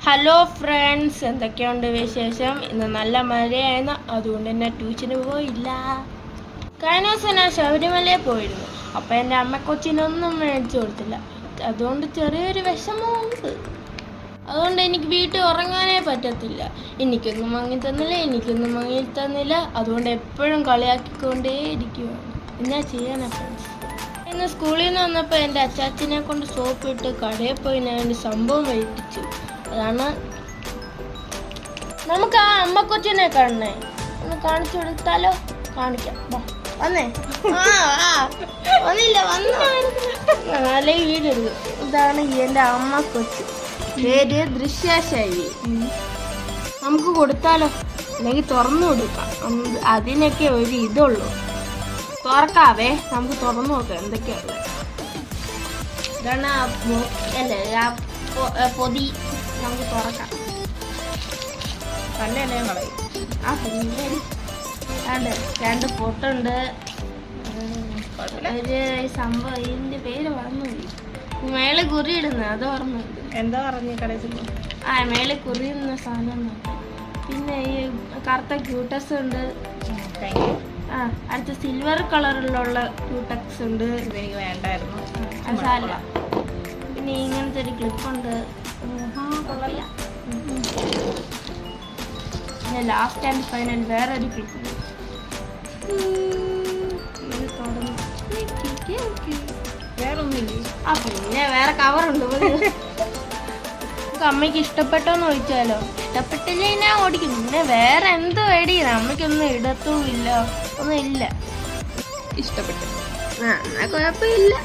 Hello friends, എന്തൊക്കെയുണ്ട് വിശേഷം? ഇന്ന് നല്ല മഴയായിരുന്നു, അതുകൊണ്ട് തന്നെ ട്യൂഷന് പോയില്ല. കഴിഞ്ഞ ദിവസം ഞാൻ ശബരിമലയിൽ പോയിരുന്നു. അപ്പം എൻ്റെ അമ്മ കൊച്ചിനൊന്നും മേടിച്ചു കൊടുത്തില്ല. അതുകൊണ്ട് ചെറിയൊരു വിഷമമുണ്ട്. അതുകൊണ്ട് എനിക്ക് വീട്ടിൽ ഉറങ്ങാനേ പറ്റത്തില്ല. എനിക്കൊന്നും വാങ്ങി തന്നില്ല. അതുകൊണ്ട് എപ്പോഴും കളിയാക്കിക്കൊണ്ടേ ഇരിക്കുകയാണ്. എന്നാ ചെയ്യാനാ ഫ്രണ്ട്സ്? ഇന്ന് സ്കൂളിൽ നിന്ന് വന്നപ്പോൾ എൻ്റെ അച്ചാച്ചനെ കൊണ്ട് സോപ്പ് ഇട്ട് കടയിൽ പോയി ഞാൻ ഒരു സംഭവം മേടിച്ചു. അതാണ് നമുക്ക് ആ അമ്മ കൊച്ചിനെ കാണണേ, ഒന്ന് കാണിച്ചു കൊടുത്താലോ? കാണിക്കാം, വന്നേ. വന്നില്ല, അല്ലെങ്കിൽ വീടെടുക്കും. ഇതാണ് എൻ്റെ അമ്മ കൊച്ച്, പേര് ദൃശ്യശൈലി. നമുക്ക് കൊടുത്താലോ? അല്ലെങ്കിൽ തുറന്നു കൊടുക്കാം. അതിനൊക്കെ ഒരു ഇതുള്ളൂ. തുറക്കാവേ, നമുക്ക് തുറന്നു നോക്കാം എന്തൊക്കെയാണ്. ഇതാണ് അല്ലേ ആ പൊതി, നമുക്ക് തുറക്കാം. തന്നെ കളയും. ആ പിന്നെ അതെ, 2 ഫോട്ടോ ഉണ്ട്. ഒരു സംഭവം, ഇതിന്റെ പേര് മറന്നു. മേലെ കുറി ഇടുന്നത്, അത് ഓർമ്മയുണ്ട്. എന്താ പറഞ്ഞു കടയിൽ? മേലെ കുറി ഇടുന്ന സാധനം. പിന്നെ ഈ കറുത്ത ക്യൂട്ടക്സ് ഉണ്ട്. അടുത്ത സിൽവർ കളറിലുള്ള ക്യൂട്ടക്സ് ഉണ്ട്. എനിക്ക് വേണ്ടായിരുന്നു. പിന്നെ ഇങ്ങനത്തെ ഒരു ക്ലിപ്പുണ്ട്. പിന്നെ ലാസ്റ്റ് ആൻഡ് ഫൈനൽ വേറൊരു ക്ലിപ്പ്. വേറെ ഒന്നുമില്ലേ? പിന്നെ വേറെ കവറുണ്ട്. അമ്മയ്ക്ക് ഇഷ്ടപ്പെട്ടോന്ന് ചോദിച്ചാലോ? ഇഷ്ടപ്പെട്ടില്ലേ ഞാൻ ഓടിക്കും. പിന്നെ വേറെ എന്ത് മേടിക്കണം? അമ്മയ്ക്കൊന്നും ഇടത്തും ഇല്ല, ഒന്നും ഇല്ല. ഇഷ്ടപ്പെട്ടു. എന്നാ കുഴപ്പമില്ല.